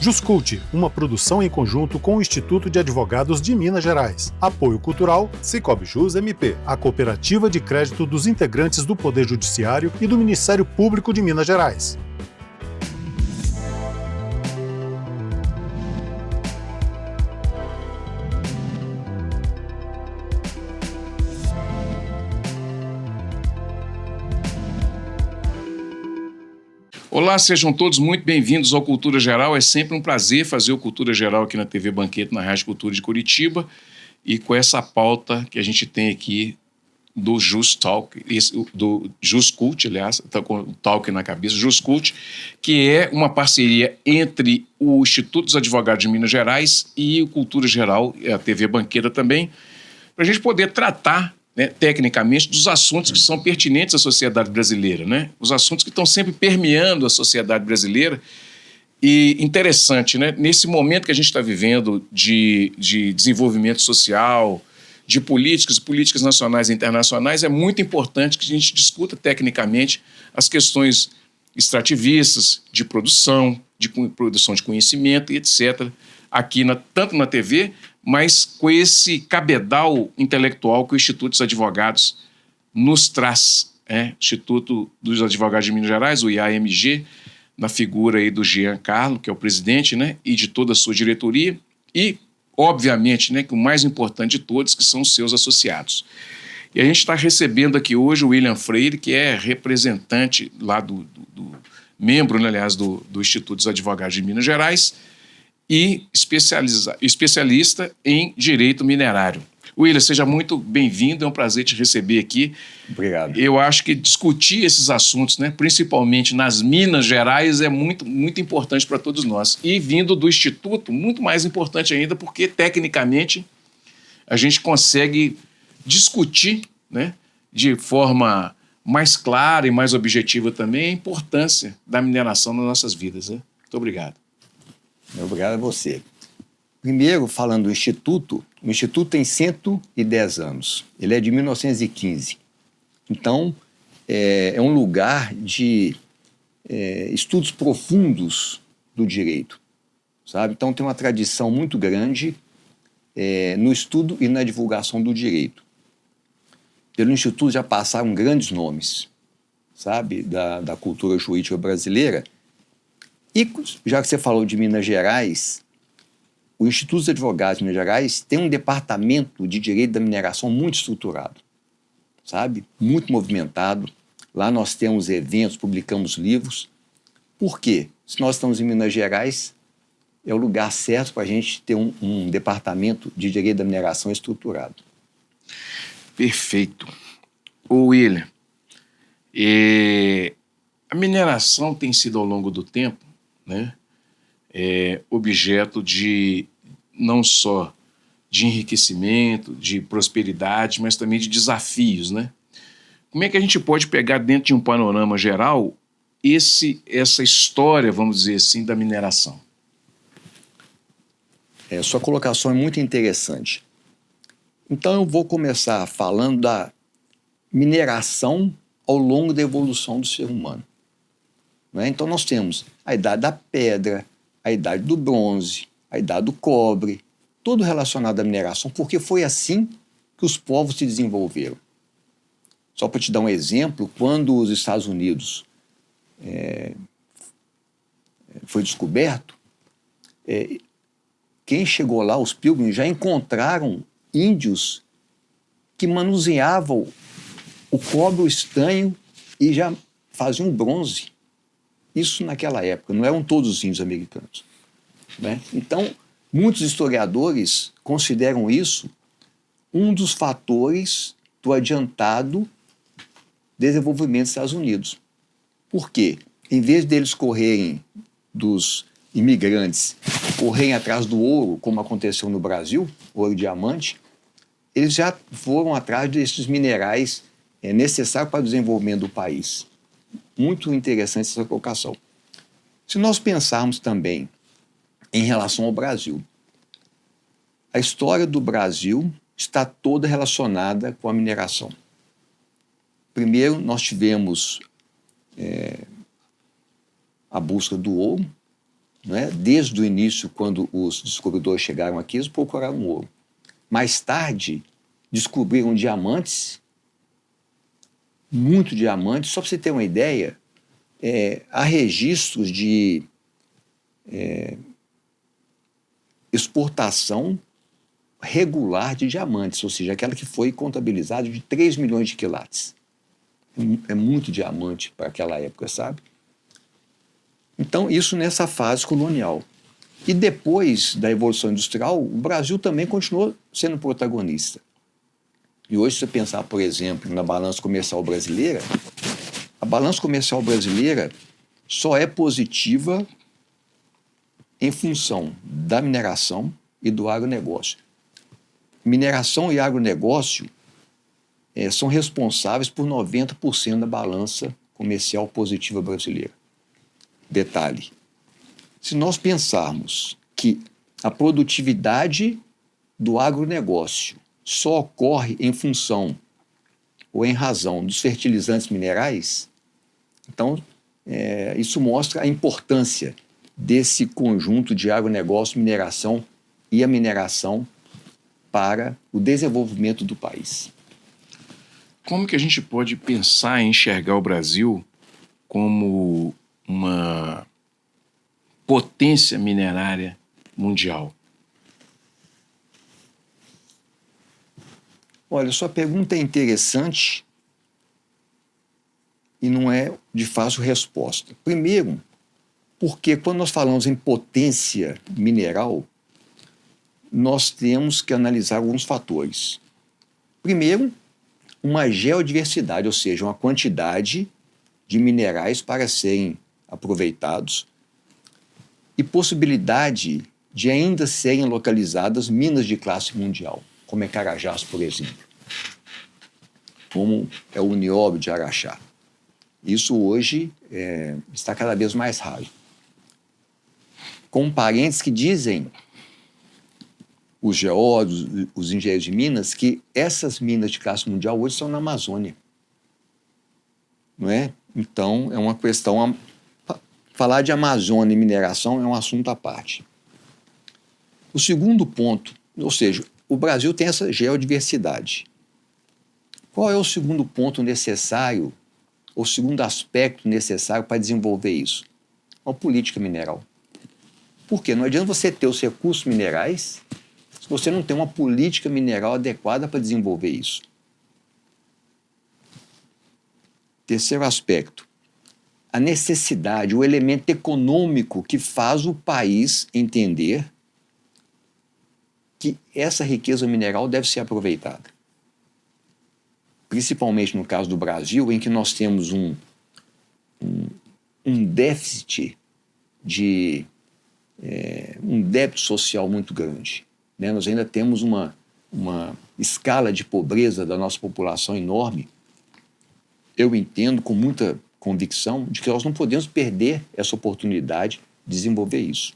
Juscult, uma produção em conjunto com o Instituto de Advogados de Minas Gerais. Apoio cultural, Sicoob Jus MP, a cooperativa de crédito dos integrantes do Poder Judiciário e do Ministério Público de Minas Gerais. Olá, sejam todos muito bem-vindos ao Cultura Geral. É sempre um prazer fazer o Cultura Geral aqui na TV Banquete, na Rádio Cultura de Curitiba, e com essa pauta que a gente tem aqui do Justalk, do Juscult, aliás, está com o talk na cabeça, Juscult, que é uma parceria entre o Instituto dos Advogados de Minas Gerais e o Cultura Geral, a TV Banqueta também, para a gente poder tratar, né, tecnicamente, dos assuntos que são pertinentes à sociedade brasileira, né? Os assuntos que estão sempre permeando a sociedade brasileira. E interessante, né? Nesse momento que a gente está vivendo de desenvolvimento social, de políticas nacionais e internacionais, é muito importante que a gente discuta tecnicamente as questões extrativistas, de produção de conhecimento e etc., aqui tanto na TV, mas com esse cabedal intelectual que o Instituto dos Advogados nos traz. Instituto dos Advogados de Minas Gerais, o IAMG, na figura aí do Giancarlo, que é o presidente, né, e de toda a sua diretoria, e, obviamente, né, que o mais importante de todos, que são os seus associados. E a gente está recebendo aqui hoje o William Freire, que é representante lá membro, né, aliás, do Instituto dos Advogados de Minas Gerais, e especialista em direito minerário. William, seja muito bem-vindo, é um prazer te receber aqui. Obrigado. Eu acho que discutir esses assuntos, né, principalmente nas Minas Gerais, é muito, muito importante para todos nós. E vindo do Instituto, muito mais importante ainda, porque tecnicamente a gente consegue discutir, né, de forma mais clara e mais objetiva também a importância da mineração nas nossas vidas, né? Muito obrigado. Obrigado a você. Primeiro, falando do Instituto, o Instituto tem 110 anos. Ele é de 1915. Então, é um lugar de estudos profundos do direito, sabe? Então, tem uma tradição muito grande no estudo e na divulgação do direito. Pelo Instituto já passaram grandes nomes, sabe, da cultura jurídica brasileira. E, já que você falou de Minas Gerais, o Instituto dos Advogados de Minas Gerais tem um departamento de direito da mineração muito estruturado, sabe? Muito movimentado. Lá nós temos eventos, publicamos livros. Por quê? Se nós estamos em Minas Gerais, é o lugar certo para a gente ter um departamento de direito da mineração estruturado. Perfeito. Ô William, a mineração tem sido ao longo do tempo, né, objeto de não só de enriquecimento, de prosperidade, mas também de desafios, né? Como é que a gente pode pegar dentro de um panorama geral essa história, vamos dizer assim, da mineração? Sua colocação é muito interessante. Então eu vou começar falando da mineração ao longo da evolução do ser humano. Então nós temos a idade da pedra, a idade do bronze, a idade do cobre, tudo relacionado à mineração, porque foi assim que os povos se desenvolveram. Só para te dar um exemplo, quando os Estados Unidos foi descoberto, quem chegou lá, os Pilgrims, já encontraram índios que manuseavam o cobre, o estanho e já faziam bronze. Isso naquela época, não eram todos os índios americanos, né? Então, muitos historiadores consideram isso um dos fatores do adiantado desenvolvimento dos Estados Unidos. Por quê? Em vez deles correrem, dos imigrantes, correrem atrás do ouro, como aconteceu no Brasil, ouro e diamante, eles já foram atrás desses minerais necessários para o desenvolvimento do país. Muito interessante essa colocação. Se nós pensarmos também em relação ao Brasil, a história do Brasil está toda relacionada com a mineração. Primeiro, nós tivemos a busca do ouro, não é? Desde o início, quando os descobridores chegaram aqui, eles procuraram ouro. Mais tarde, descobriram diamantes, muito diamantes. Só para você ter uma ideia, há registros de exportação regular de diamantes, ou seja, aquela que foi contabilizada de 3 milhões de quilates. É muito diamante para aquela época, sabe? Então, isso nessa fase colonial. E depois da Evolução Industrial, o Brasil também continuou sendo protagonista. E hoje, se você pensar, por exemplo, na balança comercial brasileira, a balança comercial brasileira só é positiva em função da mineração e do agronegócio. Mineração e agronegócio são responsáveis por 90% da balança comercial positiva brasileira. Detalhe, se nós pensarmos que a produtividade do agronegócio só ocorre em função ou em razão dos fertilizantes minerais, então isso mostra a importância desse conjunto de agronegócio, mineração e a mineração para o desenvolvimento do país. Como que a gente pode pensar em enxergar o Brasil como uma potência minerária mundial? Olha, sua pergunta é interessante e não é de fácil resposta. Primeiro, porque quando nós falamos em potência mineral, nós temos que analisar alguns fatores. Primeiro, uma geodiversidade, ou seja, uma quantidade de minerais para serem aproveitados e possibilidade de ainda serem localizadas minas de classe mundial, como é Carajás, por exemplo, como é o nióbio de Araxá. Isso hoje está cada vez mais raro. Com parentes que dizem, os geólogos, os engenheiros de Minas, que essas minas de classe mundial hoje são na Amazônia. Não é? Então, é uma questão... Falar de Amazônia e mineração é um assunto à parte. O segundo ponto, ou seja, o Brasil tem essa geodiversidade. Qual é o segundo ponto necessário, ou o segundo aspecto necessário para desenvolver isso? A política mineral. Por quê? Não adianta você ter os recursos minerais se você não tem uma política mineral adequada para desenvolver isso. Terceiro aspecto, a necessidade, o elemento econômico que faz o país entender que essa riqueza mineral deve ser aproveitada. Principalmente no caso do Brasil, em que nós temos um déficit um débito social muito grande. Né? Nós ainda temos uma escala de pobreza da nossa população enorme. Eu entendo com muita convicção de que nós não podemos perder essa oportunidade de desenvolver isso.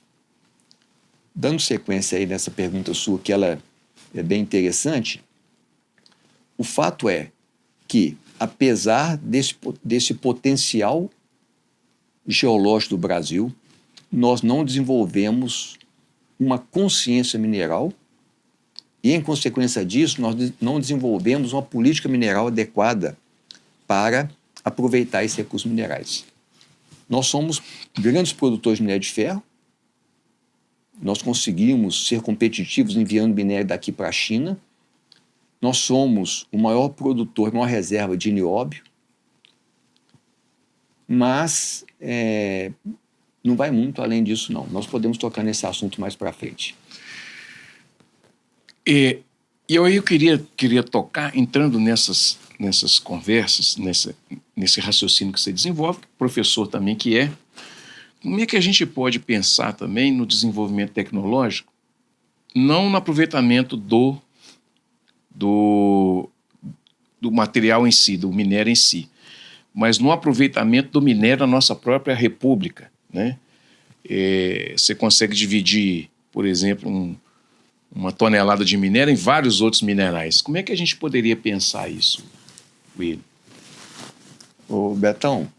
Dando sequência aí nessa pergunta sua, que ela é bem interessante, o fato é que, apesar desse potencial geológico do Brasil, nós não desenvolvemos uma consciência mineral e, em consequência disso, nós não desenvolvemos uma política mineral adequada para aproveitar esses recursos minerais. Nós somos grandes produtores de minério de ferro, nós conseguimos ser competitivos enviando minério daqui para a China, nós somos o maior produtor, a maior reserva de nióbio, mas não vai muito além disso, não. Nós podemos tocar nesse assunto mais para frente. E eu queria tocar, entrando nessas conversas, nesse raciocínio que você desenvolve, professor também que é, como é que a gente pode pensar também no desenvolvimento tecnológico, não no aproveitamento do material em si, do minério em si, mas no aproveitamento do minério na nossa própria república, né? Você consegue dividir, por exemplo, uma tonelada de minério em vários outros minerais. Como é que a gente poderia pensar isso, Will? Ô, Betão,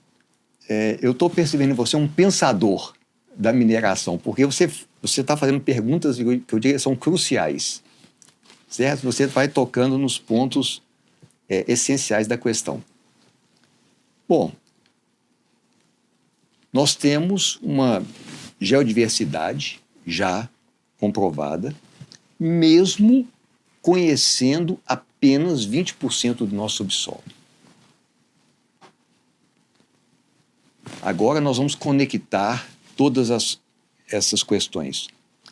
eu estou percebendo em você um pensador. da mineração, porque você está fazendo perguntas que eu diria são cruciais, certo? Você vai tocando nos pontos essenciais da questão. Bom, nós temos uma geodiversidade já comprovada, mesmo conhecendo apenas 20% do nosso subsolo. Agora nós vamos conectar todas essas questões.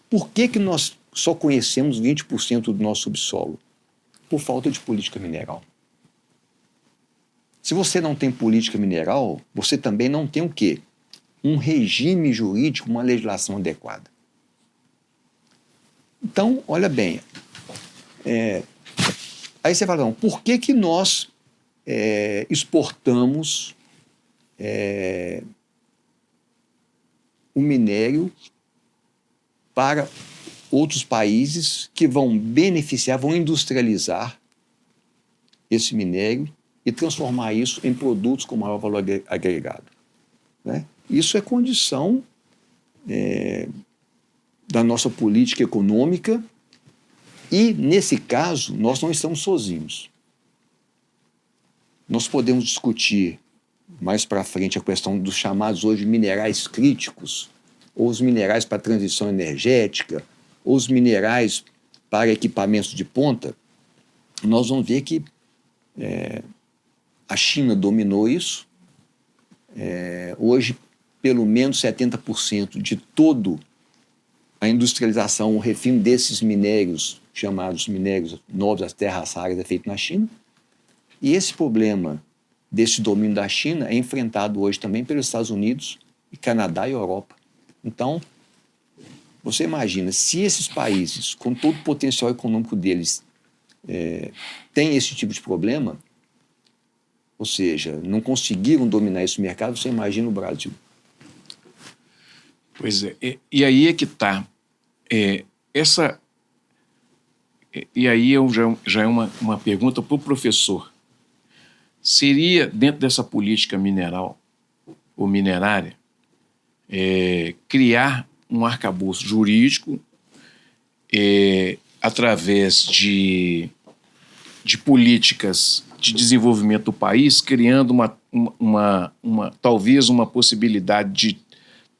Por que nós só conhecemos 20% do nosso subsolo? Por falta de política mineral. Se você não tem política mineral, você também não tem o quê? Um regime jurídico, uma legislação adequada. Então, olha bem, aí você fala, não, por que nós exportamos o minério para outros países que vão beneficiar, vão industrializar esse minério e transformar isso em produtos com maior valor agregado, né? Isso é condição da nossa política econômica e, nesse caso, nós não estamos sozinhos. Nós podemos discutir mais para frente a questão dos chamados hoje minerais críticos, ou os minerais para a transição energética, ou os minerais para equipamentos de ponta. Nós vamos ver que a China dominou isso. Hoje, pelo menos 70% de toda a industrialização, o refino desses minérios, chamados minérios novos das terras raras, é feito na China. E esse problema desse domínio da China é enfrentado hoje também pelos Estados Unidos, e Canadá e Europa. Então, você imagina, se esses países, com todo o potencial econômico deles, têm esse tipo de problema, ou seja, não conseguiram dominar esse mercado, você imagina o Brasil. Pois é, e aí é que está. E aí já é uma pergunta para o professor. Seria, dentro dessa política mineral ou minerária, criar um arcabouço jurídico através de políticas de desenvolvimento do país, criando talvez uma possibilidade de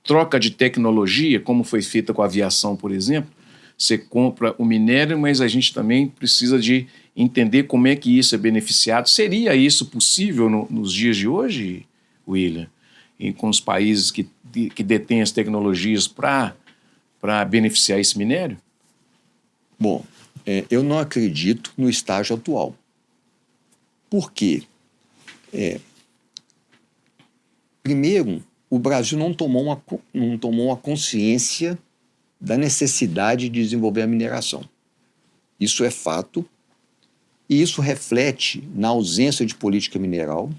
troca de tecnologia, como foi feita com a aviação, por exemplo. Você compra o minério, mas a gente também precisa de entender como é que isso é beneficiado. Seria isso possível nos dias de hoje, William? E com os países que detêm as tecnologias para beneficiar esse minério? Bom, eu não acredito no estágio atual. Por quê? Primeiro, o Brasil não tomou uma consciência da necessidade de desenvolver a mineração. Isso é fato, e isso reflete na ausência de política mineral,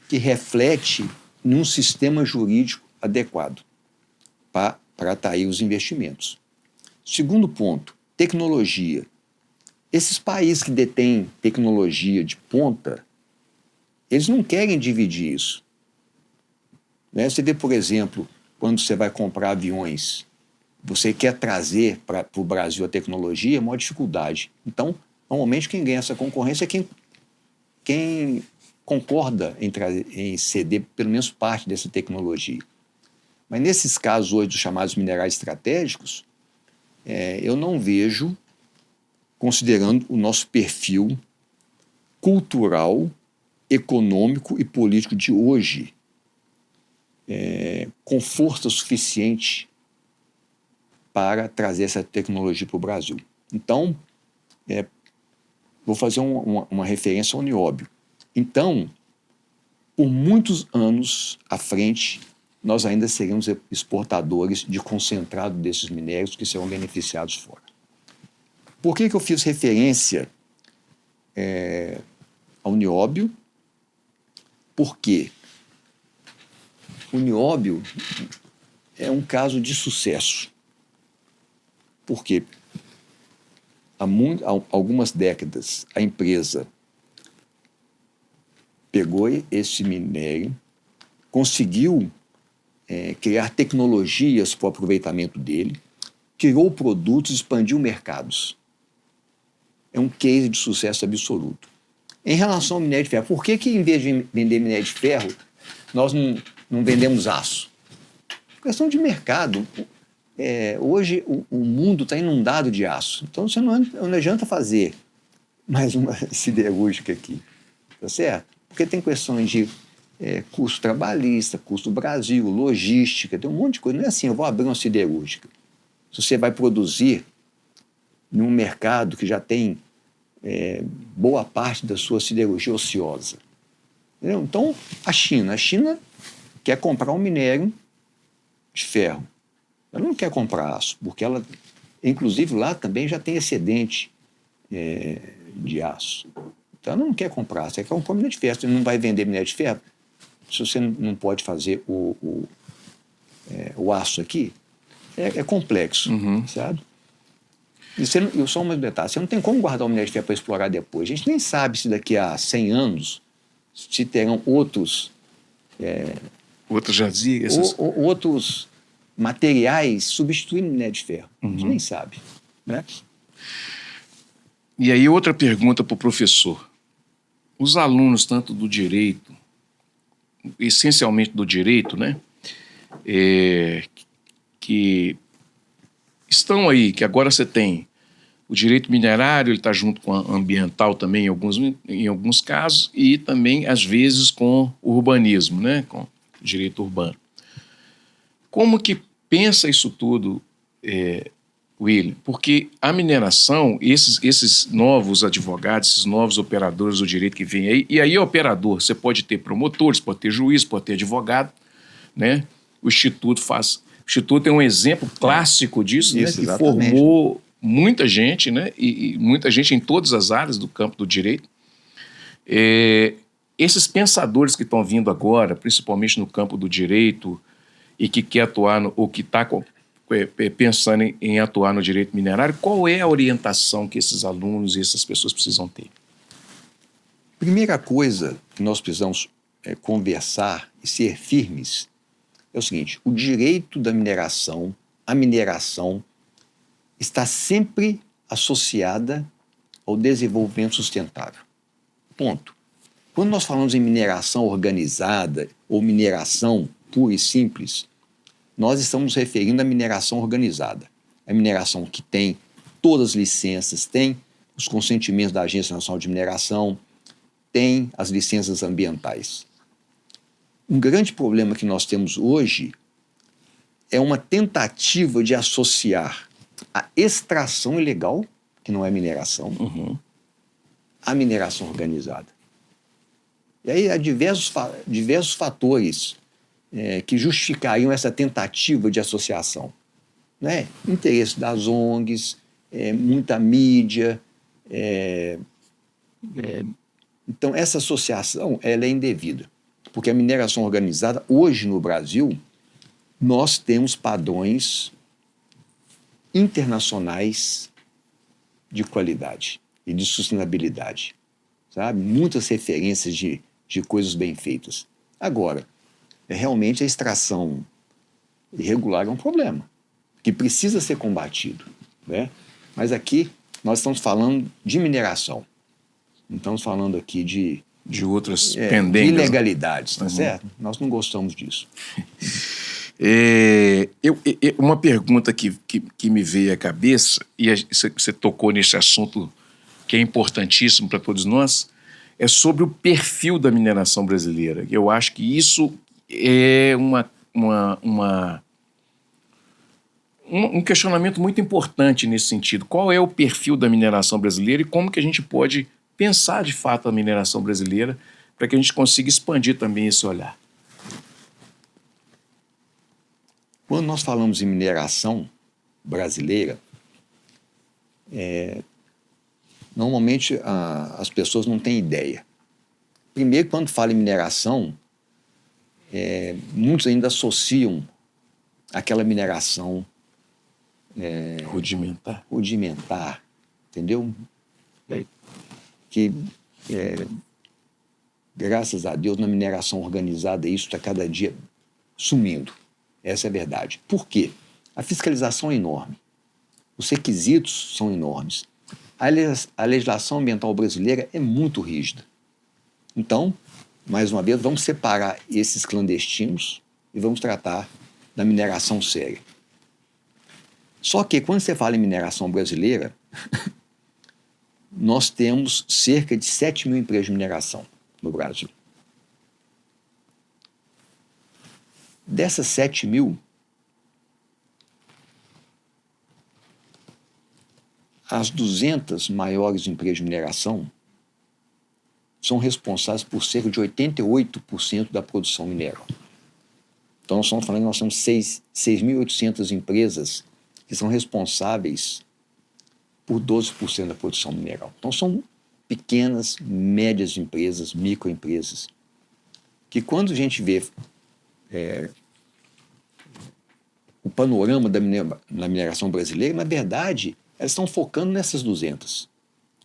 que reflete num sistema jurídico adequado para atrair os investimentos. Segundo ponto, tecnologia. Esses países que detêm tecnologia de ponta, eles não querem dividir isso. Né? Você vê, por exemplo, quando você vai comprar aviões, você quer trazer para o Brasil a tecnologia, é uma dificuldade. Então, normalmente, quem ganha essa concorrência é quem concorda em ceder pelo menos parte dessa tecnologia. Mas nesses casos hoje dos chamados minerais estratégicos, eu não vejo, considerando o nosso perfil cultural, econômico e político de hoje, com força suficiente para trazer essa tecnologia para o Brasil. Então, vou fazer uma referência ao nióbio. Então, por muitos anos à frente, nós ainda seremos exportadores de concentrado desses minérios que serão beneficiados fora. Por que eu fiz referência ao nióbio? Porque o nióbio é um caso de sucesso. Porque há algumas décadas a empresa pegou esse minério, conseguiu criar tecnologias para o aproveitamento dele, criou produtos, expandiu mercados. É um case de sucesso absoluto. Em relação ao minério de ferro, por que em vez de vender minério de ferro, nós não vendemos aço? Questão de mercado. Hoje o mundo está inundado de aço. Então você não adianta fazer mais uma siderúrgica aqui. Tá certo? Porque tem questões de custo trabalhista, custo do Brasil, logística, tem um monte de coisa. Não é assim, eu vou abrir uma siderúrgica. Se você vai produzir num mercado que já tem boa parte da sua siderurgia ociosa. Entendeu? Então, a China quer comprar um minério de ferro. Ela não quer comprar aço, porque ela, inclusive lá também já tem excedente de aço. Então, ela não quer comprar aço, ela quer comprar minério de ferro. Você não vai vender minério de ferro, se você não pode fazer o aço aqui, é complexo, sabe? E só um detalhe, você não tem como guardar o minério de ferro para explorar depois. A gente nem sabe se daqui a 100 anos se terão outros outros materiais substituindo o minério de ferro. A gente nem sabe, né? E aí outra pergunta para o professor. Os alunos, tanto do direito, essencialmente do direito, né, que estão aí, que agora você tem o direito minerário, ele está junto com a ambiental também em alguns casos, e também, às vezes, com o urbanismo, né, com o direito urbano. Como que pensa isso tudo, William? Porque a mineração, esses novos advogados, esses novos operadores do direito que vêm aí, e aí operador, você pode ter promotores, pode ter juiz, pode ter advogado, né? O Instituto é um exemplo clássico disso, né? Que formou muita gente, né? E muita gente em todas as áreas do campo do direito. Esses pensadores que estão vindo agora, principalmente no campo do direito, e que quer atuar, ou que está pensando em atuar no direito minerário, qual é a orientação que esses alunos e essas pessoas precisam ter? Primeira coisa que nós precisamos conversar e ser firmes é o seguinte: o direito da mineração, a mineração, está sempre associada ao desenvolvimento sustentável. Ponto. Quando nós falamos em mineração organizada ou mineração pura e simples, nós estamos nos referindo à mineração organizada. A mineração que tem todas as licenças, tem os consentimentos da Agência Nacional de Mineração, tem as licenças ambientais. Um grande problema que nós temos hoje é uma tentativa de associar a extração ilegal, que não é mineração, à mineração organizada. E aí há diversos fatores que justificariam essa tentativa de associação, né? Interesse das ONGs, muita mídia. Então, essa associação ela é indevida, porque a mineração organizada, hoje no Brasil, nós temos padrões internacionais de qualidade e de sustentabilidade, sabe? Muitas referências de coisas bem feitas. Agora, realmente a extração irregular é um problema que precisa ser combatido, né? Mas aqui nós estamos falando de mineração, não estamos falando aqui de outras pendências, de ilegalidades, tá certo? Nós não gostamos disso. Uma pergunta que me veio à cabeça, e você tocou nesse assunto que é importantíssimo para todos nós, é sobre o perfil da mineração brasileira. Eu acho que isso é um questionamento muito importante nesse sentido. Qual é o perfil da mineração brasileira e como que a gente pode pensar de fato a mineração brasileira para que a gente consiga expandir também esse olhar? Quando nós falamos em mineração brasileira, normalmente as pessoas não têm ideia. Primeiro, quando fala em mineração, muitos ainda associam aquela mineração rudimentar, entendeu? Que, graças a Deus, na mineração organizada, isso está cada dia sumindo. Essa é a verdade. Por quê? A fiscalização é enorme. Os requisitos são enormes. A legislação ambiental brasileira é muito rígida. Então, mais uma vez, vamos separar esses clandestinos e vamos tratar da mineração séria. Só que, quando você fala em mineração brasileira, nós temos cerca de 7 mil empresas de mineração no Brasil. Dessas 7 mil, as 200 maiores empresas de mineração são responsáveis por cerca de 88% da produção mineral. Então, nós estamos falando que nós temos 6.800 empresas que são responsáveis por 12% da produção mineral. Então, são pequenas, médias empresas, microempresas, que quando a gente vê o panorama da mineração brasileira, na verdade, elas estão focando nessas 200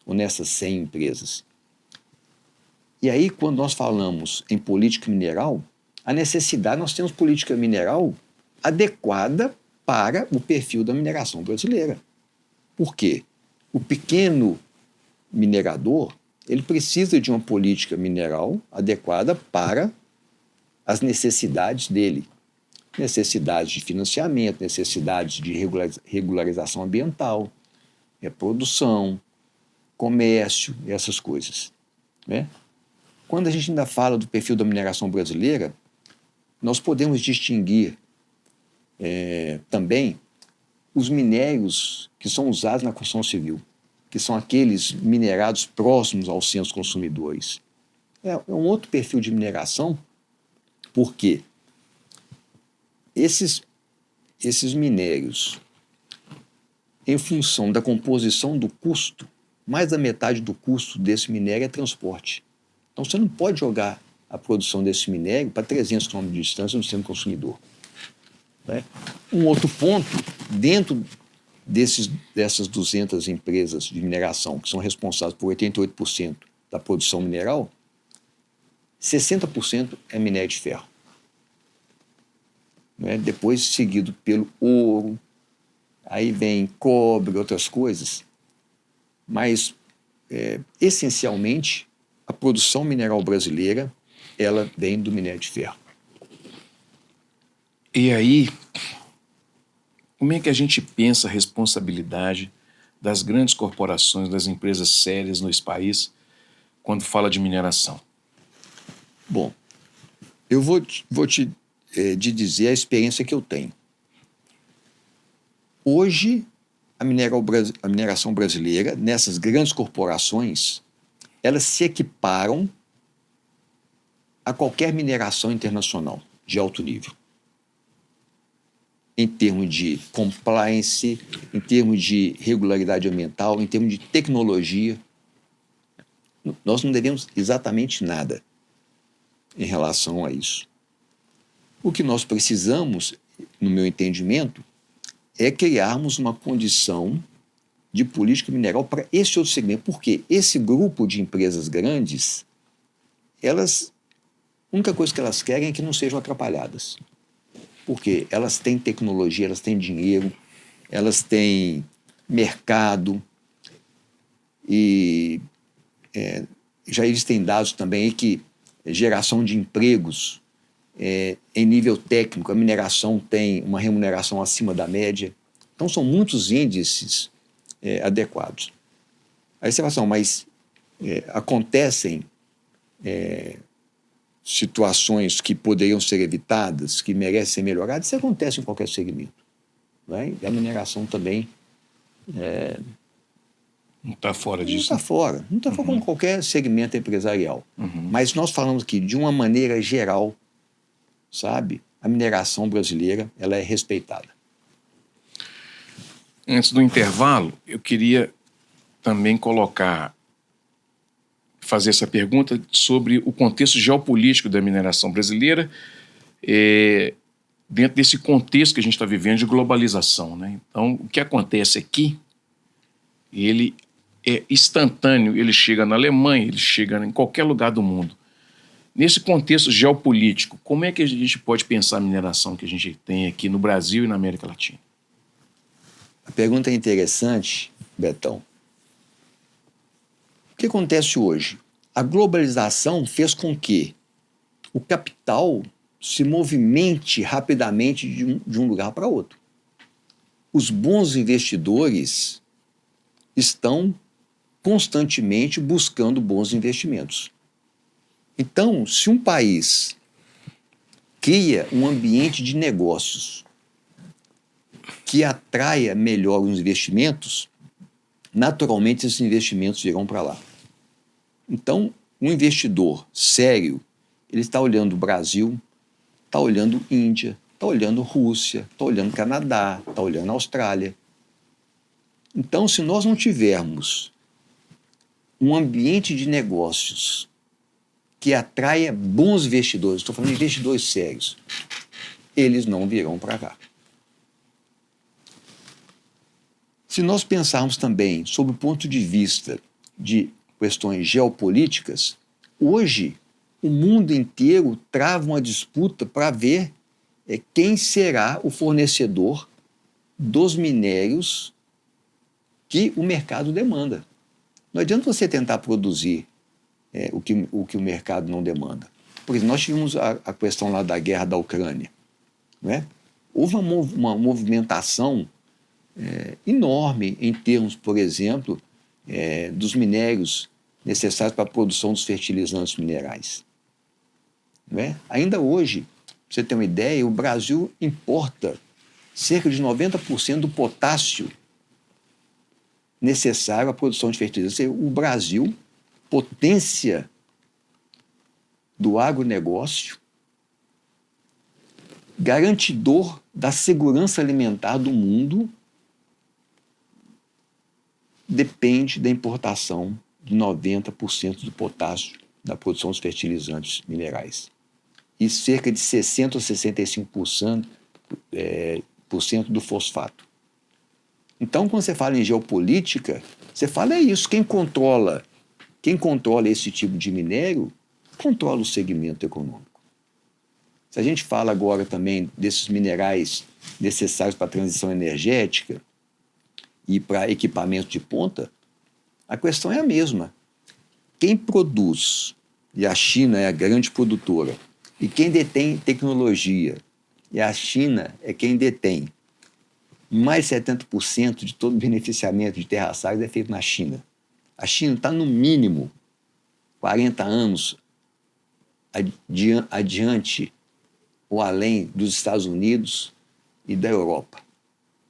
ou nessas 100 empresas. E aí, quando nós falamos em política mineral, a necessidade, nós temos política mineral adequada para o perfil da mineração brasileira. Por quê? O pequeno minerador, ele precisa de uma política mineral adequada para as necessidades dele. Necessidades de financiamento, necessidades de regularização ambiental, produção, comércio, essas coisas, né? Quando a gente ainda fala do perfil da mineração brasileira, nós podemos distinguir também os minérios que são usados na construção civil, que são aqueles minerados próximos aos centros consumidores. É um outro perfil de mineração, porque esses minérios, em função da composição do custo, mais da metade do custo desse minério é transporte. Então, você não pode jogar a produção desse minério para 300 km de distância no centro consumidor, né? Um outro ponto, dentro dessas 200 empresas de mineração, que são responsáveis por 88% da produção mineral, 60% é minério de ferro, né? Depois seguido pelo ouro, aí vem cobre, outras coisas, mas essencialmente a produção mineral brasileira, ela vem do minério de ferro. E aí, como é que a gente pensa a responsabilidade das grandes corporações, das empresas sérias nesse país, quando fala de mineração? Bom, eu vou te dizer a experiência que eu tenho. Hoje, a mineração brasileira, nessas grandes corporações, elas se equiparam a qualquer mineração internacional de alto nível. Em termos de compliance, em termos de regularidade ambiental, em termos de tecnologia. Nós não devemos exatamente nada em relação a isso. O que nós precisamos, no meu entendimento, é criarmos uma condição de política mineral para esse outro segmento. Porque esse grupo de empresas grandes, a única coisa que elas querem é que não sejam atrapalhadas. Porque elas têm tecnologia, elas têm dinheiro, elas têm mercado e já existem dados também que geração de empregos em nível técnico, a mineração tem uma remuneração acima da média. Então, são muitos índices adequados. Aí você fala assim, mas acontecem situações que poderiam ser evitadas, que merecem ser melhoradas, isso acontece em qualquer segmento, né? E a mineração também não está fora disso. Não está fora como qualquer segmento empresarial. Mas nós falamos aqui de uma maneira geral, sabe? A mineração brasileira, ela é respeitada. Antes do intervalo, eu queria também fazer essa pergunta sobre o contexto geopolítico da mineração brasileira, dentro desse contexto que a gente está vivendo de globalização, né? Então, o que acontece aqui, ele é instantâneo, ele chega na Alemanha, ele chega em qualquer lugar do mundo. Nesse contexto geopolítico, como é que a gente pode pensar a mineração que a gente tem aqui no Brasil e na América Latina? A pergunta é interessante, Betão. O que acontece hoje? A globalização fez com que o capital se movimente rapidamente de um lugar para outro. Os bons investidores estão constantemente buscando bons investimentos. Então, se um país cria um ambiente de negócios que atraia melhor os investimentos, naturalmente esses investimentos virão para lá. Então, um investidor sério, ele está olhando o Brasil, está olhando Índia, está olhando Rússia, está olhando Canadá, está olhando Austrália. Então, se nós não tivermos um ambiente de negócios que atraia bons investidores, estou falando de investidores sérios, eles não virão para cá. Se nós pensarmos também sob o ponto de vista de questões geopolíticas, hoje o mundo inteiro trava uma disputa para ver quem será o fornecedor dos minérios que o mercado demanda. Não adianta você tentar produzir o que o mercado não demanda. Por exemplo, nós tivemos a questão lá da guerra da Ucrânia. Não é? Houve uma movimentação enorme em termos, por exemplo, dos minérios necessários para a produção dos fertilizantes minerais. Não é? Ainda hoje, para você ter uma ideia, o Brasil importa cerca de 90% do potássio necessário à produção de fertilizantes. O Brasil, potência do agronegócio, garantidor da segurança alimentar do mundo, depende da importação de 90% do potássio da produção dos fertilizantes minerais. E cerca de 60% ou 65% do fosfato. Então, quando você fala em geopolítica, você fala isso, quem controla esse tipo de minério, controla o segmento econômico. Se a gente fala agora também desses minerais necessários para a transição energética e para equipamento de ponta, a questão é a mesma. Quem produz, e a China é a grande produtora, e quem detém tecnologia, e a China é quem detém mais de 70% de todo o beneficiamento de terras áridas é feito na China. A China está, no mínimo, 40 anos adiante ou além dos Estados Unidos e da Europa.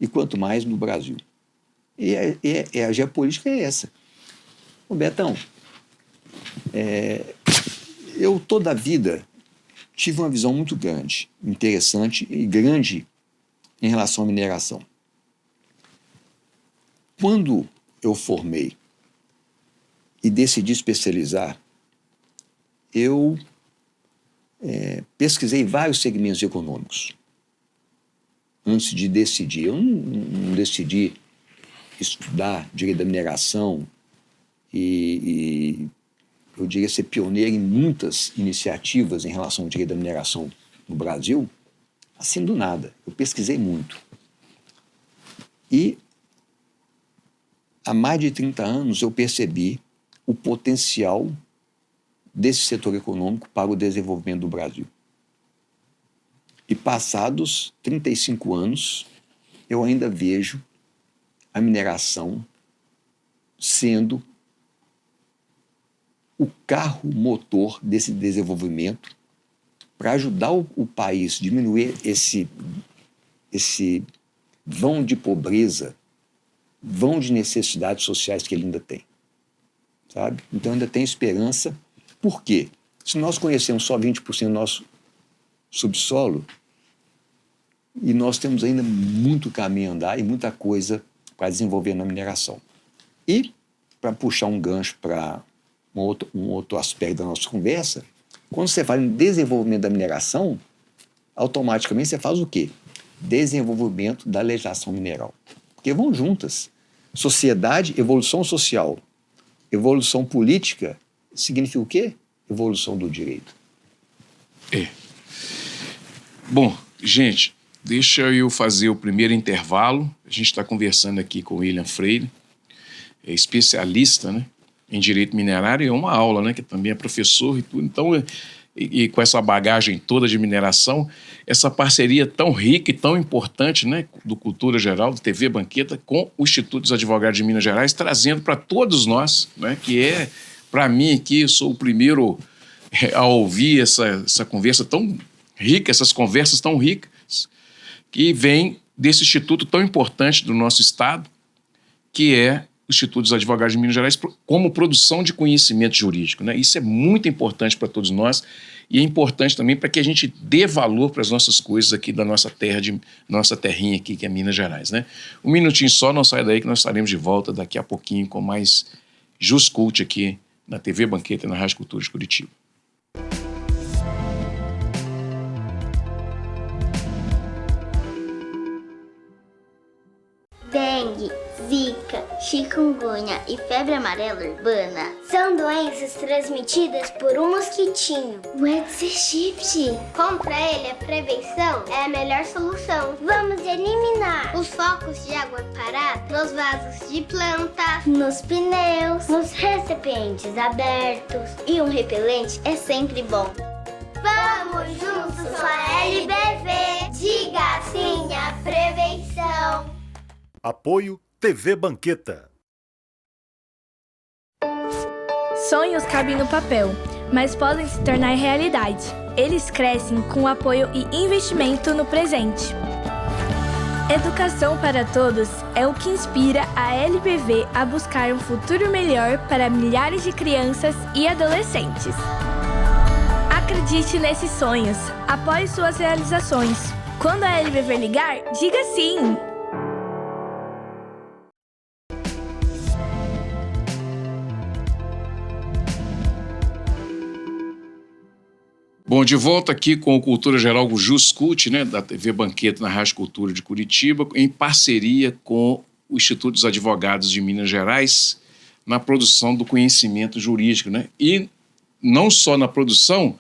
E quanto mais do Brasil. E a geopolítica é essa. Ô Betão, eu toda a vida tive uma visão muito grande, interessante e grande em relação à mineração. Quando eu formei e decidi especializar, eu pesquisei vários segmentos econômicos antes de decidir. Eu não decidi estudar direito da mineração e eu diria ser pioneiro em muitas iniciativas em relação ao direito da mineração no Brasil, assim do nada. Eu pesquisei muito. E há mais de 30 anos eu percebi o potencial desse setor econômico para o desenvolvimento do Brasil. E passados 35 anos, eu ainda vejo a mineração sendo o carro motor desse desenvolvimento para ajudar o país a diminuir esse vão de pobreza, vão de necessidades sociais que ele ainda tem. Sabe? Então ainda tem esperança. Por quê? Se nós conhecemos só 20% do nosso subsolo, e nós temos ainda muito caminho a andar e muita coisa para desenvolver na mineração. E, para puxar um gancho para um outro aspecto da nossa conversa, quando você fala em desenvolvimento da mineração, automaticamente você faz o quê? Desenvolvimento da legislação mineral. Porque vão juntas. Sociedade, evolução social, evolução política, significa o quê? Evolução do direito. Bom, gente, deixa eu fazer o primeiro intervalo. A gente está conversando aqui com o William Freire, é especialista, né, em direito minerário, e é uma aula, né, que também é professor e tudo. Então, e com essa bagagem toda de mineração, essa parceria tão rica e tão importante, né, do Cultura Geral, do TV Banqueta, com o Instituto dos Advogados de Minas Gerais, trazendo para todos nós, né, que é, para mim aqui, eu sou o primeiro a ouvir essa conversa tão rica, essas conversas tão ricas, que vem desse instituto tão importante do nosso Estado, que é o Instituto dos Advogados de Minas Gerais, como produção de conhecimento jurídico, né? Isso é muito importante para todos nós e é importante também para que a gente dê valor para as nossas coisas aqui da nossa terra, nossa terrinha aqui, que é Minas Gerais, né? Um minutinho só, não sai daí que nós estaremos de volta daqui a pouquinho com mais JusCult aqui na TV Banqueta e na Rádio Cultura de Curitiba. Dengue, zika, chikungunya e febre amarela urbana são doenças transmitidas por um mosquitinho, o Aedes aegypti. Contra ele, a prevenção é a melhor solução. Vamos eliminar os focos de água parada nos vasos de plantas, nos pneus, nos recipientes abertos. E um repelente é sempre bom. Vamos juntos com a LBV. Diga sim à prevenção. Apoio TV Banqueta. Sonhos cabem no papel, mas podem se tornar realidade. Eles crescem com apoio e investimento no presente. Educação para todos é o que inspira a LBV a buscar um futuro melhor para milhares de crianças e adolescentes. Acredite nesses sonhos, apoie suas realizações. Quando a LBV ligar, diga sim! Bom, de volta aqui com o Cultura Geral, o JusCult, né, da TV Banqueta na Rádio Cultura de Curitiba, em parceria com o Instituto dos Advogados de Minas Gerais, na produção do conhecimento jurídico, né? E não só na produção,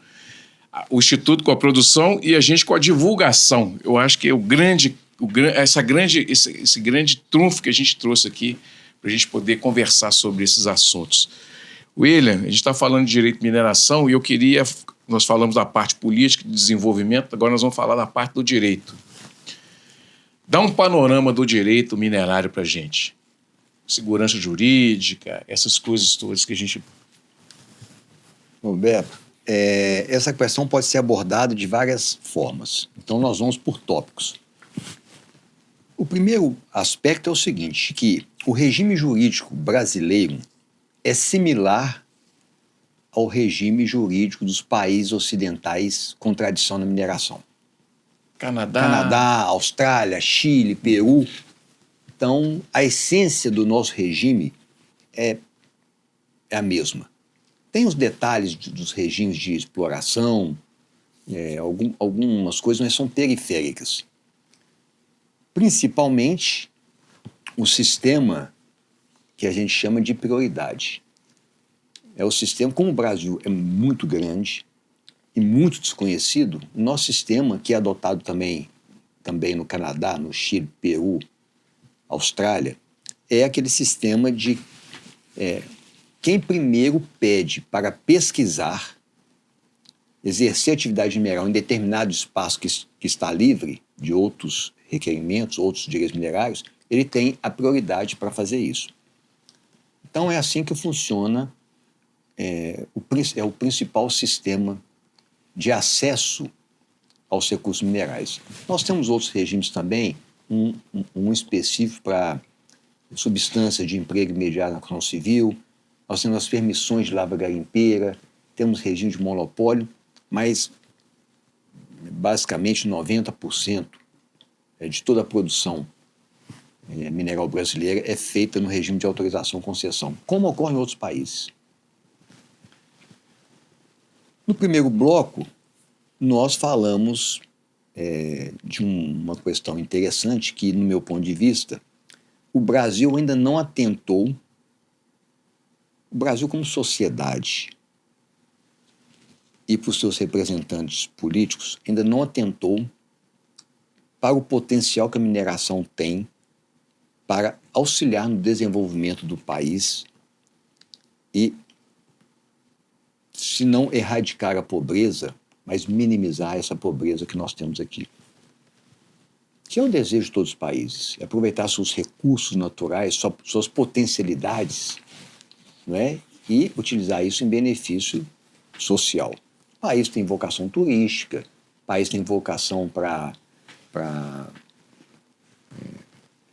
o Instituto com a produção e a gente com a divulgação. Eu acho que é esse grande trunfo que a gente trouxe aqui para a gente poder conversar sobre esses assuntos. William, a gente está falando de direito de mineração e eu queria... Nós falamos da parte política de desenvolvimento, agora nós vamos falar da parte do direito. Dá um panorama do direito minerário para a gente. Segurança jurídica, essas coisas todas que a gente... Roberto, essa questão pode ser abordada de várias formas. Então, nós vamos por tópicos. O primeiro aspecto é o seguinte, que o regime jurídico brasileiro é similar ao regime jurídico dos países ocidentais com tradição na mineração. Canadá, Austrália, Chile, Peru. Então, a essência do nosso regime é a mesma. Tem os detalhes dos regimes de exploração, algumas coisas, mas são periféricas. Principalmente o sistema que a gente chama de prioridade. É o sistema, como o Brasil é muito grande e muito desconhecido, o nosso sistema, que é adotado também no Canadá, no Chile, Peru, Austrália, é aquele sistema de quem primeiro pede para pesquisar, exercer atividade mineral em determinado espaço que está livre de outros requerimentos, outros direitos minerários, ele tem a prioridade para fazer isso. Então é assim que funciona o principal sistema de acesso aos recursos minerais. Nós temos outros regimes também, um específico para substância de emprego imediato na construção civil, nós temos as permissões de lavra garimpeira, temos regime de monopólio, mas basicamente 90% de toda a produção mineral brasileira é feita no regime de autorização-concessão, como ocorre em outros países. No primeiro bloco, nós falamos de uma questão interessante que, no meu ponto de vista, o Brasil ainda não atentou, o Brasil como sociedade, e para os seus representantes políticos ainda não atentou para o potencial que a mineração tem para auxiliar no desenvolvimento do país e, se não erradicar a pobreza, mas minimizar essa pobreza que nós temos aqui. Que é o desejo de todos os países, é aproveitar seus recursos naturais, suas potencialidades, não é? E utilizar isso em benefício social. O país tem vocação turística, o país tem vocação para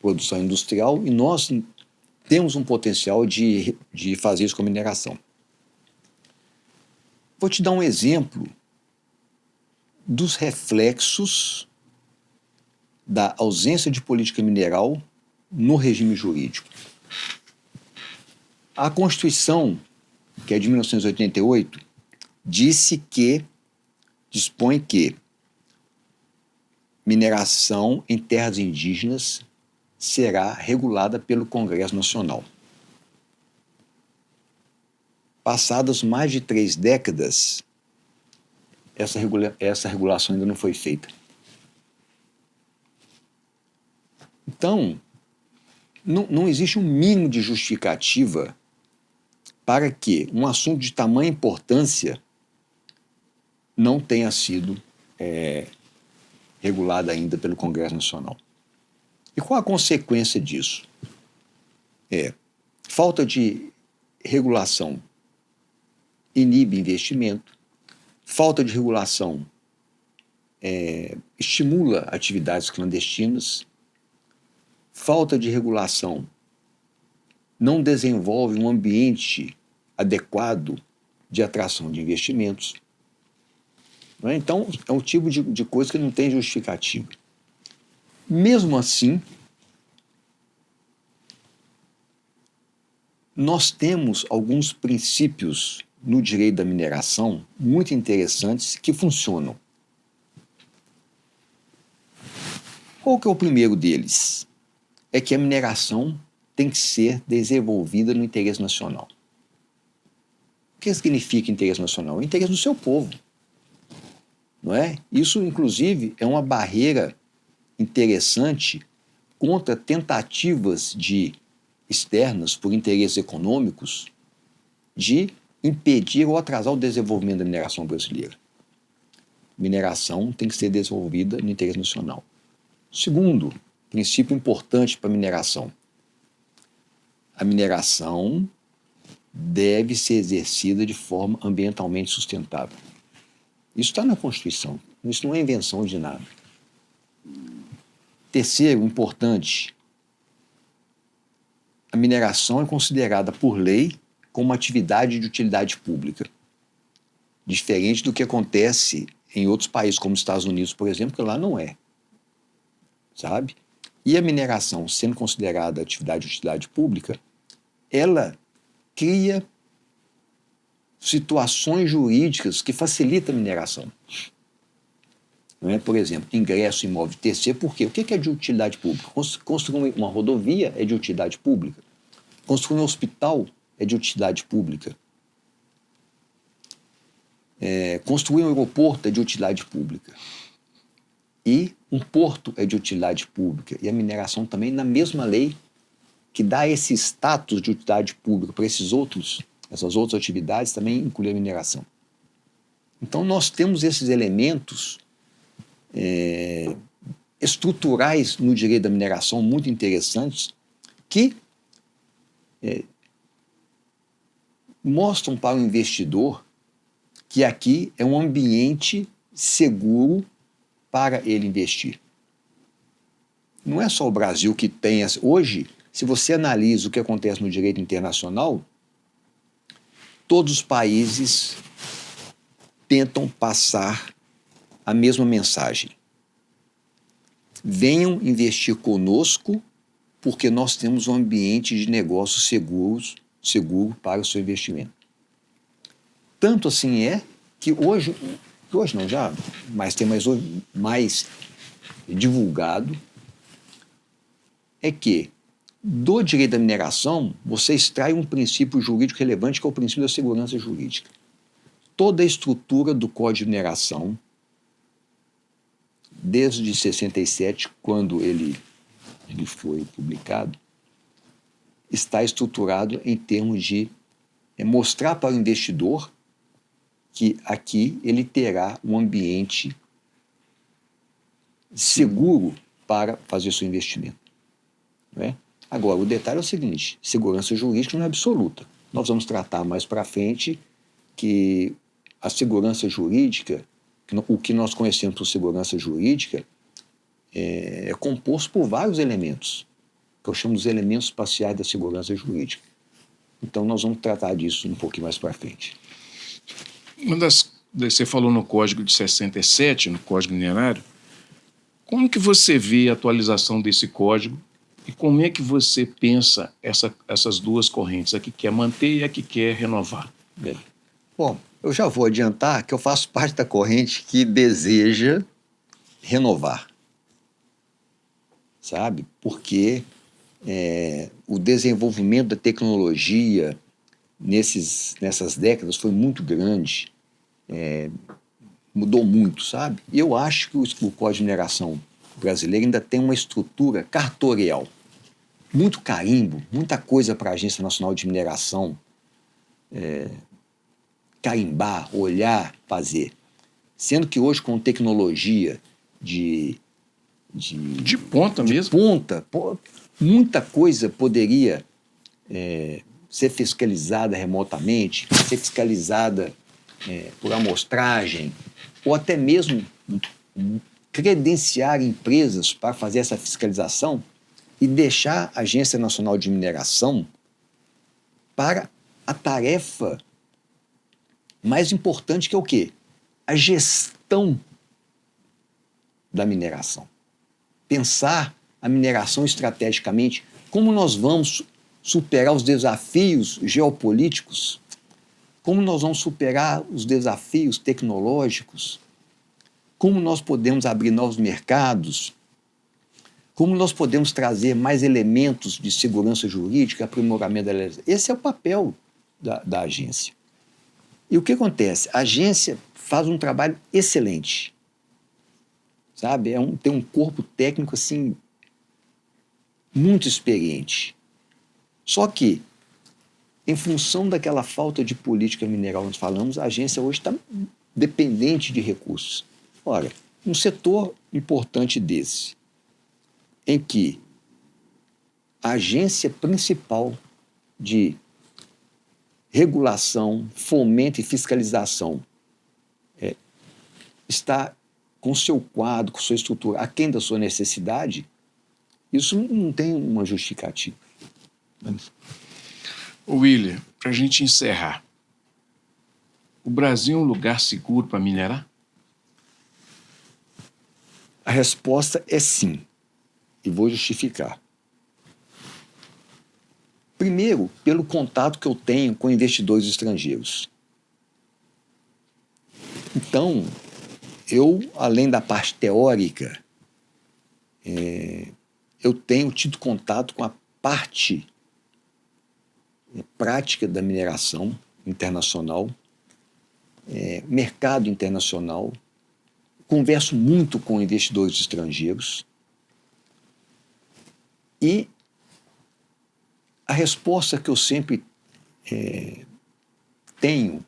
produção industrial, e nós temos um potencial de fazer isso com a mineração. Vou te dar um exemplo dos reflexos da ausência de política mineral no regime jurídico. A Constituição, que é de 1988, dispõe que mineração em terras indígenas será regulada pelo Congresso Nacional. Passadas mais de 3 décadas, essa regulação ainda não foi feita. Então, não existe um mínimo de justificativa para que um assunto de tamanha importância não tenha sido regulado ainda pelo Congresso Nacional. E qual a consequência disso? Falta de regulação inibe investimento, falta de regulação estimula atividades clandestinas, falta de regulação não desenvolve um ambiente adequado de atração de investimentos. Não é? Então, é um tipo de coisa que não tem justificativa. Mesmo assim, nós temos alguns princípios no direito da mineração muito interessantes que funcionam. Qual que é o primeiro deles? É que a mineração tem que ser desenvolvida no interesse nacional. O que significa interesse nacional? O interesse do seu povo. Não é? Isso, inclusive, é uma barreira interessante contra tentativas externas por interesses econômicos de impedir ou atrasar o desenvolvimento da mineração brasileira. Mineração tem que ser desenvolvida no interesse nacional. Segundo princípio importante para a mineração: a mineração deve ser exercida de forma ambientalmente sustentável. Isso está na Constituição, isso não é invenção de nada. Terceiro, importante, a mineração é considerada por lei como uma atividade de utilidade pública, diferente do que acontece em outros países, como os Estados Unidos, por exemplo, que lá não é, sabe? E a mineração, sendo considerada atividade de utilidade pública, ela cria situações jurídicas que facilitam a mineração. Não é? Por exemplo, ingresso em imóvel de terceiro, por quê? O que é de utilidade pública? Construir uma rodovia é de utilidade pública. Construir um hospital é de utilidade pública. Construir um aeroporto é de utilidade pública. E um porto é de utilidade pública. E a mineração também, na mesma lei, que dá esse status de utilidade pública para essas outras atividades, também inclui a mineração. Então, nós temos esses elementos estruturais no direito da mineração muito interessantes que mostram para o investidor que aqui é um ambiente seguro para ele investir. Não é só o Brasil que tem... Hoje, se você analisa o que acontece no direito internacional, todos os países tentam passar a mesma mensagem. Venham investir conosco porque nós temos um ambiente de negócios seguro para o seu investimento. Tanto assim é que hoje não, já, mas tem mais divulgado, é que do direito da mineração você extrai um princípio jurídico relevante, que é o princípio da segurança jurídica. toda a estrutura do Código de Mineração, desde 67, quando ele foi publicado, está estruturado em termos de mostrar para o investidor que aqui ele terá um ambiente seguro para fazer seu investimento. Não é? Agora, o detalhe é o seguinte: segurança jurídica não é absoluta. Nós vamos tratar mais para frente que a segurança jurídica, o que nós conhecemos por segurança jurídica, é composto por vários elementos, que eu chamo dos elementos parciais da segurança jurídica. Então, nós vamos tratar disso um pouquinho mais para frente. Você falou no Código de 67, no Código Minerário. Como que você vê a atualização desse código e como é que você pensa essas duas correntes, a que quer manter e a que quer renovar? Bem, bom, eu já vou adiantar que eu faço parte da corrente que deseja renovar, sabe? Porque o desenvolvimento da tecnologia nessas décadas foi muito grande, mudou muito, sabe? E eu acho que o Código de Mineração brasileiro ainda tem uma estrutura cartorial, muito carimbo, muita coisa para a Agência Nacional de Mineração carimbar, olhar, fazer. Sendo que hoje, com tecnologia de ponta mesmo? Ponta, muita coisa poderia ser fiscalizada remotamente, ser fiscalizada por amostragem, ou até mesmo credenciar empresas para fazer essa fiscalização e deixar a Agência Nacional de Mineração para a tarefa mais importante, que é o quê? A gestão da mineração. Pensar a mineração estrategicamente, como nós vamos superar os desafios geopolíticos, como nós vamos superar os desafios tecnológicos, como nós podemos abrir novos mercados, como nós podemos trazer mais elementos de segurança jurídica, aprimoramento da legislação. Esse é o papel da agência. E o que acontece? A agência faz um trabalho excelente, sabe? Tem um corpo técnico assim muito experiente. Só que, em função daquela falta de política mineral que nós falamos, a agência hoje está dependente de recursos. Ora, um setor importante desse, em que a agência principal de regulação, fomento e fiscalização está com seu quadro, com sua estrutura aquém da sua necessidade, isso não tem uma justificativa. William, para a gente encerrar, o Brasil é um lugar seguro para minerar? A resposta é sim, e vou justificar. Primeiro, pelo contato que eu tenho com investidores estrangeiros. Então, eu, além da parte teórica, eu tenho tido contato com a parte prática da mineração internacional, mercado internacional, converso muito com investidores estrangeiros e a resposta que eu sempre tenho,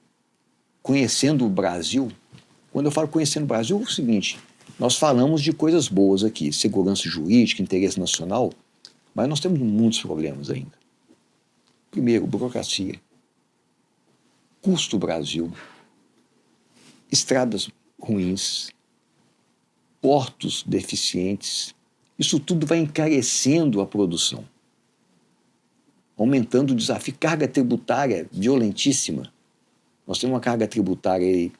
conhecendo o Brasil, quando eu falo conhecendo o Brasil, é o seguinte: nós falamos de coisas boas aqui, segurança jurídica, interesse nacional, mas nós temos muitos problemas ainda. Primeiro, burocracia, custo do Brasil, estradas ruins, portos deficientes. Isso tudo vai encarecendo a produção, aumentando o desafio. Carga tributária violentíssima. Nós temos uma carga tributária aí,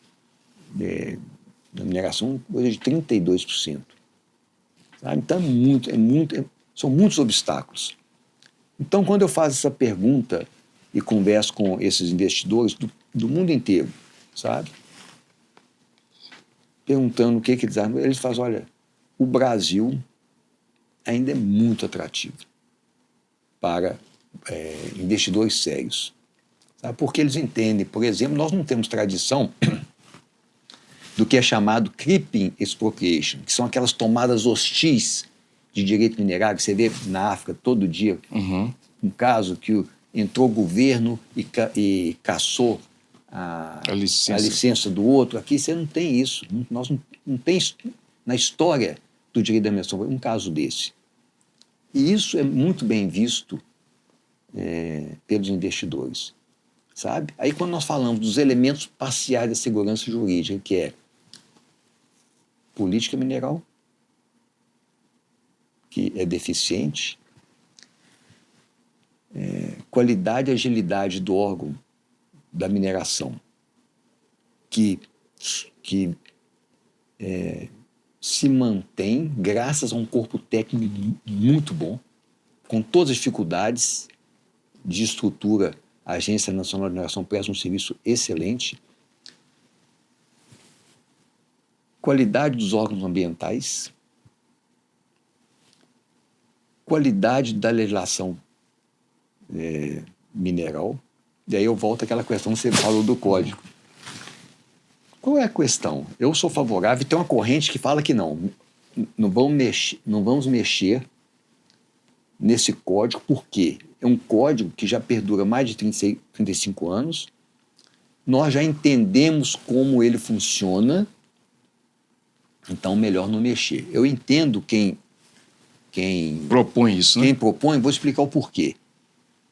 da mineração hoje de 32%. Sabe? Então são muitos obstáculos. Então, quando eu faço essa pergunta e converso com esses investidores do mundo inteiro, sabe? Perguntando o que eles acham, eles fazem: olha, o Brasil ainda é muito atrativo para investidores sérios. Sabe? Porque eles entendem, por exemplo, nós não temos tradição do que é chamado creeping expropriation, que são aquelas tomadas hostis de direito minerário que você vê na África todo dia. Um caso que entrou o governo e cassou a licença do outro. Aqui você não tem isso. Nós não tem isso na história do direito da mineração um caso desse. E isso é muito bem visto pelos investidores, sabe? Aí quando nós falamos dos elementos parciais da segurança jurídica, que é política mineral, que é deficiente, qualidade e agilidade do órgão da mineração, que se mantém graças a um corpo técnico muito bom, com todas as dificuldades de estrutura. A Agência Nacional de Mineração presta um serviço excelente. Qualidade dos órgãos ambientais, qualidade da legislação mineral. E aí eu volto àquela questão que você falou do código. Qual é a questão? Eu sou favorável e tem uma corrente que fala que não vamos mexer nesse código, porque é um código que já perdura mais de 35 anos, nós já entendemos como ele funciona, então melhor não mexer. Eu entendo quem propõe isso, né? Quem propõe, vou explicar o porquê.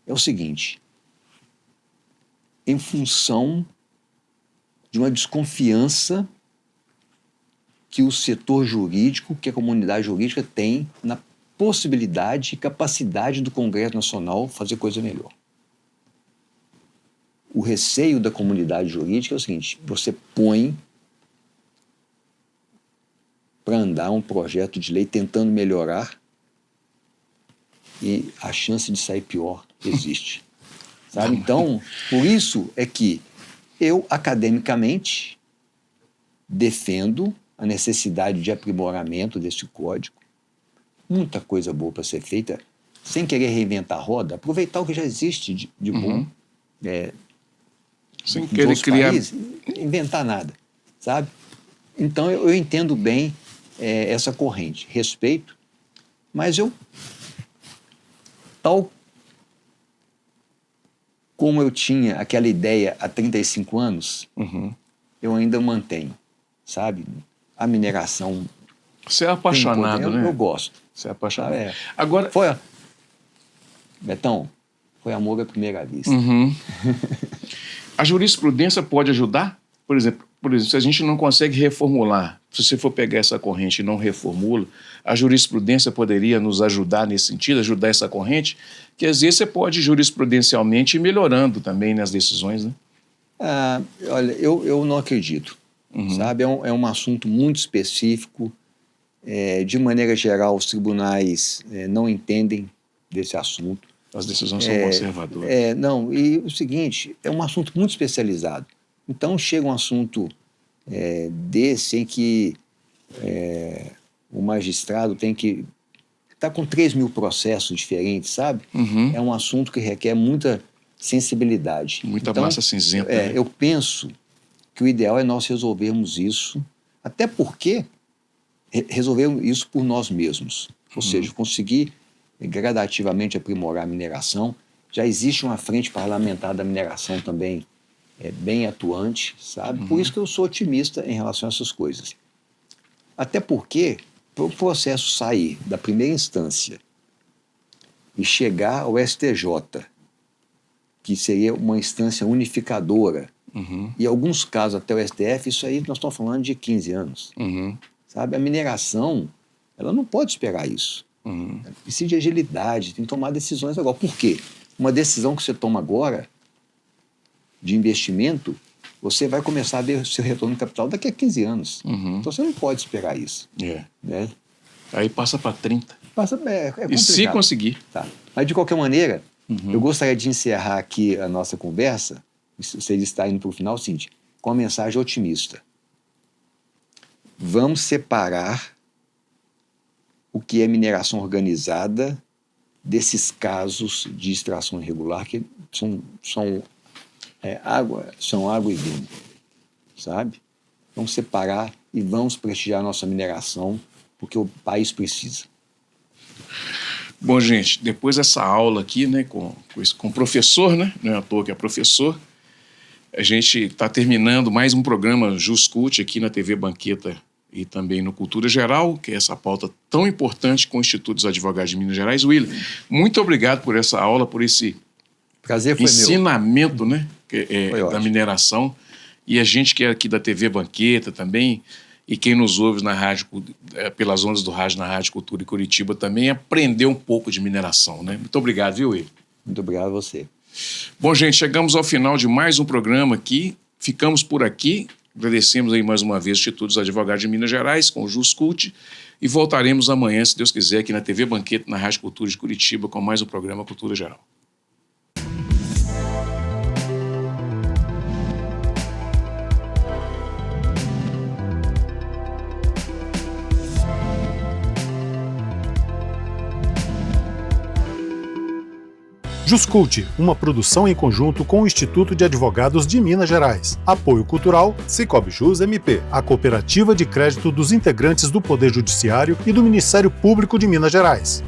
É o seguinte, em função de uma desconfiança que o setor jurídico, que a comunidade jurídica tem na possibilidade e capacidade do Congresso Nacional fazer coisa melhor. O receio da comunidade jurídica é o seguinte, você põe para andar um projeto de lei tentando melhorar e a chance de sair pior existe. Sabe? Então, por isso é que eu, academicamente, defendo a necessidade de aprimoramento desse código. Muita coisa boa para ser feita, sem querer reinventar a roda, aproveitar o que já existe de bom. Sem querer criar... países, inventar nada, sabe? Então, eu entendo bem essa corrente, respeito, mas tal como eu tinha aquela ideia há 35 anos, eu ainda mantenho, sabe? A mineração... Você é apaixonado, né? Eu gosto. Você é apaixonado. Agora... Betão, foi amor à primeira vista. A jurisprudência pode ajudar? Por exemplo, se a gente não consegue reformular, se você for pegar essa corrente e não reformula, a jurisprudência poderia nos ajudar nesse sentido, ajudar essa corrente, que às vezes você pode jurisprudencialmente ir melhorando também nas decisões, né? Olha, eu não acredito, sabe? É um assunto muito específico. De maneira geral, os tribunais não entendem desse assunto. As decisões são conservadoras. Não, e o seguinte, é um assunto muito especializado. Então, chega um assunto desse em que o magistrado tem que estar com 3 mil processos diferentes, sabe? É um assunto que requer muita sensibilidade. Muita massa cinzenta. Né? Eu penso que o ideal é nós resolvermos isso, até porque resolvermos isso por nós mesmos. Ou seja, conseguir gradativamente aprimorar a mineração. Já existe uma frente parlamentar da mineração também bem atuante, sabe? Por isso que eu sou otimista em relação a essas coisas. Até porque, para o processo sair da primeira instância e chegar ao STJ, que seria uma instância unificadora, e em alguns casos até o STF, isso aí nós estamos falando de 15 anos. Sabe? A mineração, ela não pode esperar isso. Precisa de agilidade, tem que tomar decisões agora. Por quê? Uma decisão que você toma agora, de investimento, você vai começar a ver o seu retorno de capital daqui a 15 anos. Então você não pode esperar isso. Né? Aí passa para 30. É complicado. E se conseguir. Tá. Mas, de qualquer maneira, eu gostaria de encerrar aqui a nossa conversa, você está indo para o final, seguinte, com uma mensagem otimista. Vamos separar o que é mineração organizada desses casos de extração irregular, que são são água e vinho, sabe? Vamos separar e vamos prestigiar a nossa mineração, porque o país precisa. Bom, gente, depois dessa aula aqui, né, com o professor, né, não é à toa que é professor, a gente está terminando mais um programa Juscult aqui na TV Banqueta e também no Cultura Geral, que é essa pauta tão importante com o Instituto dos Advogados de Minas Gerais. William, muito obrigado por essa aula, por esse Prazer foi ensinamento, meu. Né, Foi da ótimo. mineração. E a gente que é aqui da TV Banqueta também, e quem nos ouve na rádio, pelas ondas do rádio na Rádio Cultura de Curitiba também, aprendeu um pouco de mineração, né? Muito obrigado, viu, William? Muito obrigado a você. Bom, gente, chegamos ao final de mais um programa aqui. Ficamos por aqui. Agradecemos aí mais uma vez o Instituto dos Advogados de Minas Gerais com o Juscult e voltaremos amanhã, se Deus quiser, aqui na TV Banqueta, na Rádio Cultura de Curitiba, com mais um programa Cultura Geral. Juscult, uma produção em conjunto com o Instituto de Advogados de Minas Gerais. Apoio cultural, Cicobi Jus MP, a cooperativa de crédito dos integrantes do Poder Judiciário e do Ministério Público de Minas Gerais.